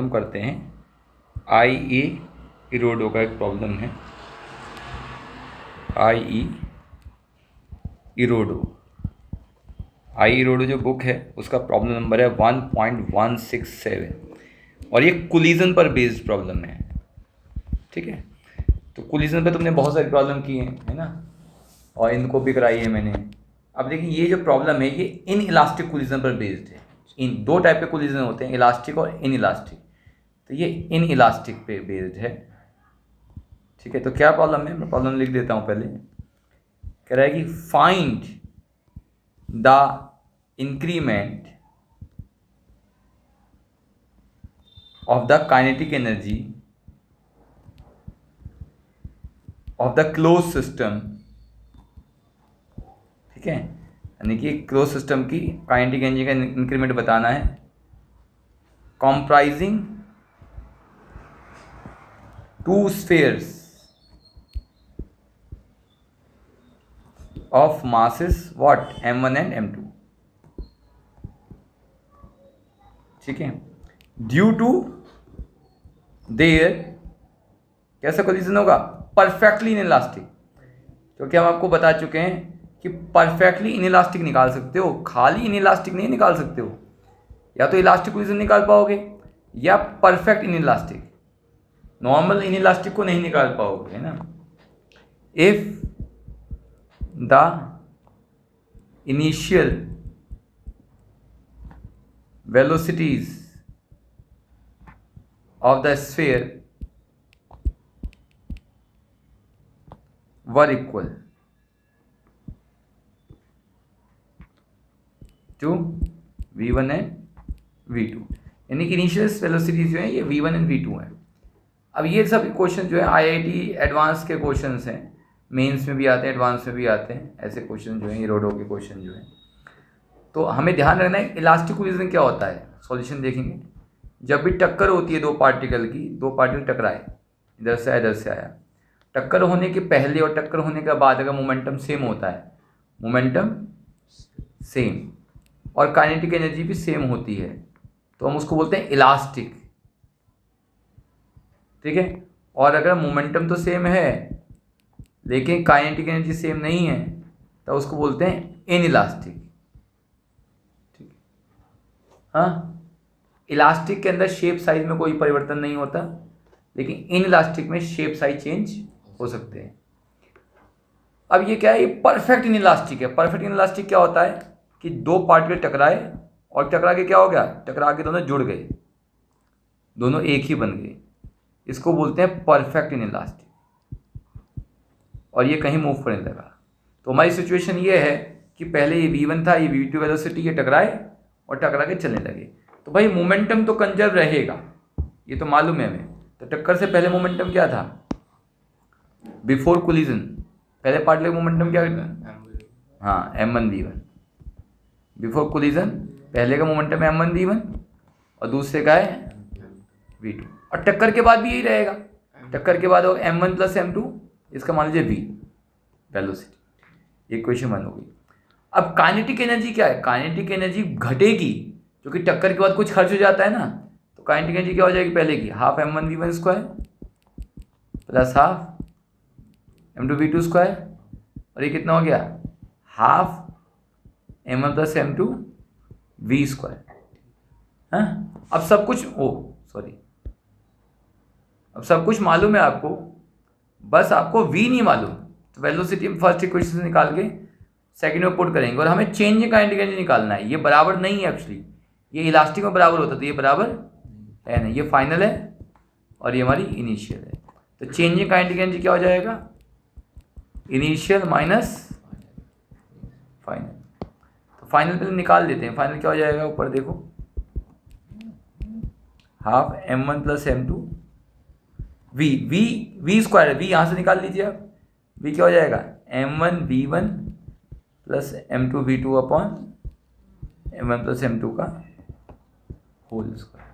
Problem करते हैं। आई ए इरोडो का एक प्रॉब्लम है, आई इरोडो जो बुक है उसका प्रॉब्लम नंबर है 1.167 और ये कोलिजन पर बेस्ड प्रॉब्लम है। ठीक है, तो कोलिजन पे तुमने बहुत सारी प्रॉब्लम की हैं, है ना, और इनको भी कराई है मैंने। अब देखिए ये जो प्रॉब्लम है ये इन इलास्टिक कोलिजन पर बेस्ड है। इन दो टाइप के कोलिजन होते हैं, इलास्टिक और इन इलास्टिक, तो ये इन इलास्टिक पे बेस्ड है। ठीक है, तो क्या प्रॉब्लम है, मैं प्रॉब्लम लिख देता हूँ पहले। कह रहा है कि find the increment of the kinetic energy of the closed system. ठीक है, यानी कि क्लोज सिस्टम की काइनेटिक एनर्जी का इंक्रीमेंट बताना है, comprising two spheres of masses what m1 and m2। ठीक है, ड्यू टू देयर कैसा कोलिजन होगा, परफेक्टली इनइलास्टिक, क्योंकि हम आपको बता चुके हैं कि परफेक्टली इनइलास्टिक निकाल सकते हो, खाली इनइलास्टिक नहीं निकाल सकते हो। या तो इलास्टिक कोलिजन निकाल पाओगे या परफेक्ट इनइलास्टिक, नॉर्मल इनइलास्टिक को नहीं निकाल पाओगे, है ना। If the initial velocities of the sphere were equal to v1 and v2, यानी कि इनिशियल वेलोसिटीज जो है ये v1 एंड v2 है। अब ये सब क्वेश्चन जो है आईआईटी एडवांस के क्वेश्चंस हैं, मेंस में भी आते हैं, एडवांस में भी आते हैं, ऐसे क्वेश्चन जो हैं इरोडो के क्वेश्चन जो हैं। तो हमें ध्यान रखना है इलास्टिक कोलिजन क्या होता है। सॉल्यूशन देखेंगे, जब भी टक्कर होती है दो पार्टिकल की, दो पार्टिकल टकराए, इधर से आया इधर से आया, टक्कर होने के पहले और टक्कर होने के बाद अगर मोमेंटम सेम होता है, मोमेंटम सेम और काइनेटिक एनर्जी भी सेम होती है, तो हम उसको बोलते हैं इलास्टिक। ठीक है, और अगर मोमेंटम तो सेम है लेकिन काइनेटिक एनर्जी सेम नहीं है तो उसको बोलते हैं इनइलास्टिक। ठीक है, हाँ, इलास्टिक के अंदर शेप साइज में कोई परिवर्तन नहीं होता, लेकिन इनइलास्टिक में शेप साइज चेंज हो सकते हैं। अब ये क्या है, ये परफेक्ट इनइलास्टिक है। परफेक्ट इनइलास्टिक क्या होता है कि दो पार्टिकल टकराए और टकरा के क्या हो गया, टकरा के दोनों जुड़ गए, दोनों एक ही बन गए, इसको बोलते हैं परफेक्ट इनइलास्टिक। और ये कहीं मूव करने लगा, तो हमारी सिचुएशन ये है कि पहले ये v1 था, ये v2 वेलोसिटी, ये टकराए और टकरा के चलने लगे, तो भाई मोमेंटम तो कंजर्व रहेगा, ये तो मालूम है हमें। तो टक्कर से पहले मोमेंटम क्या था, बिफोर कोलिजन, पहले पार्टिकल मोमेंटम क्या था, हाँ m1 v1। बिफोर कोलिजन पहले का मोमेंटम है m1 v1 और दूसरे का है v2, और टक्कर के बाद भी यही रहेगा। टक्कर के बाद होगा m1 प्लस m2, इसका मान लीजिए v वेलोसिटी, ये क्वेश्चन 1 होगी। अब काइनेटिक एनर्जी क्या है, काइनेटिक एनर्जी घटेगी क्योंकि टक्कर के बाद कुछ खर्च हो जाता है ना, तो काइनेटिक एनर्जी क्या हो जाएगी पहले की, half m1 v1 square plus half m2 v2 square, और ये कितना हो गया, half m1 plus m2 v square. हाँ, अब सब कुछ अब सब कुछ मालूम है आपको, बस आपको v नहीं मालूम, तो वेलोसिटी फर्स्ट इक्वेशन से निकाल के सेकंड में पुट करेंगे। और हमें चेंज इन काइनेटिक एनर्जी निकालना है, ये बराबर नहीं है एक्चुअली, ये इलास्टिक में बराबर होता, तो ये बराबर है नहीं, ये फाइनल है और ये हमारी इनिशियल है। तो चेंज इन काइनेटिक एनर्जी क्या हो जाएगा, इनिशियल माइनस फाइनल। तो फाइनल पहले निकाल देते हैं, फाइनल क्या हो जाएगा, ऊपर देखो, half m1 plus m2 v square, v यहाँ से निकाल लीजिए आप, v क्या हो जाएगा, m1 v1 plus m2 v2 upon m1 plus m2 का होल स्क्वायर।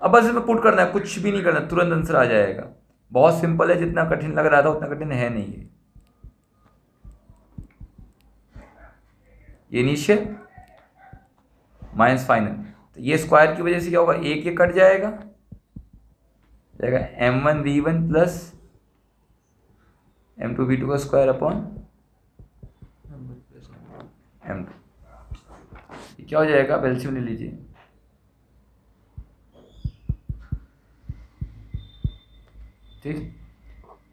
अब बस इसमें पुट करना है, कुछ भी नहीं करना, तुरंत आंसर आ जाएगा। बहुत सिंपल है, जितना कठिन लग रहा था उतना कठिन है नहीं है। ये इनिशियल माइनस फाइनल, तो ये स्क्वायर की वजह से क्या होगा, एक ये कट जाएगा जाएगा m1v1 प्लस m2v2 का स्क्वायर अपॉन m2। क्या हो जाएगा, एलसीएम ले लीजिए। ठीक,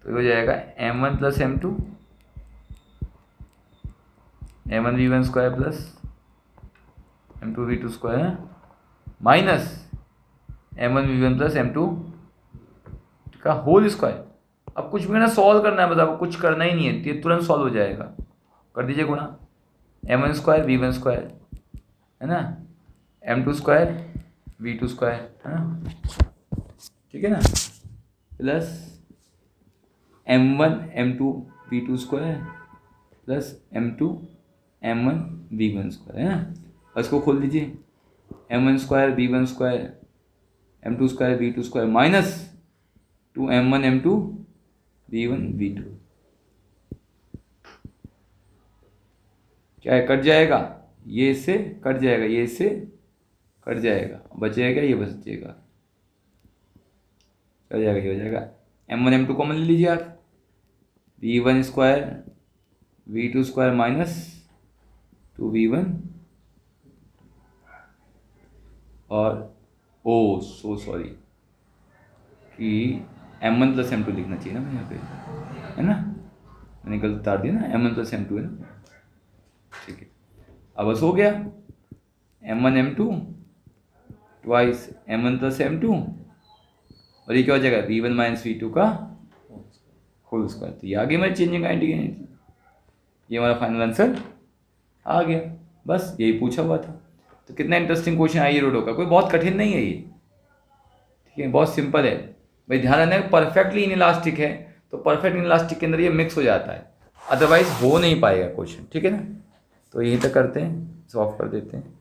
तो हो जाएगा m1 plus m2 m1v1 square plus m2v2 square minus m1v1 plus m2 का होल स्क्वायर। अब कुछ भी ना सॉल्व करना है, बताओ कुछ करना ही नहीं है, ये तुरंत सॉल्व हो जाएगा। कर दीजिए गुणा m1 स्क्वायर v1 स्क्वायर है ना, m2 स्क्वायर v2 स्क्वायर है ना, ठीक है ना, plus m1 m2 v2 square plus m2 m1 v1 square है ना। और इसको खोल दीजिए m1 square v1 square m2 square v2 square minus 2m1 m2 v1 v2। क्या है, कट जाएगा, ये इससे कट जाएगा, ये इससे कट जाएगा, बचेगा ये बचेगा, कट जाएगा, ये हो जाएगा m1 m2 कॉमन ले लीजिए आप, v1 square v2 square minus 2v1 और ओ सो सॉरी कि m1 प्लस m2 लिखना चाहिए ना मैं यहाँ पे, है ना, मैंने गलत उतार दिया ना, m1 प्लस m2 है ना। ठीक है, अब बस हो गया m1 m2 twice m1 plus m2 और ये क्या हो जाएगा v1 माइनस v2 का होल स्क्वायर। तो ये आ गया हमारी चेंजिंग आइडेंटिटी, ये हमारा फाइनल आंसर आ गया। बस यही पूछा हुआ था। तो कितना इंटरेस्टिंग क्वेश्चन है ये रोडो का, कोई बहुत कठिन नहीं है ये, ठीक है, बहुत सिंपल है। भाई ध्यान रखना है, परफेक्टली इनइलास्टिक है तो परफेक्ट इनइलास्टिक के अंदर ये मिक्स हो जाता है, अदरवाइज हो नहीं पाएगा क्वेश्चन, ठीक है ना। तो यहीं तक करते हैं, सॉल्व कर देते हैं।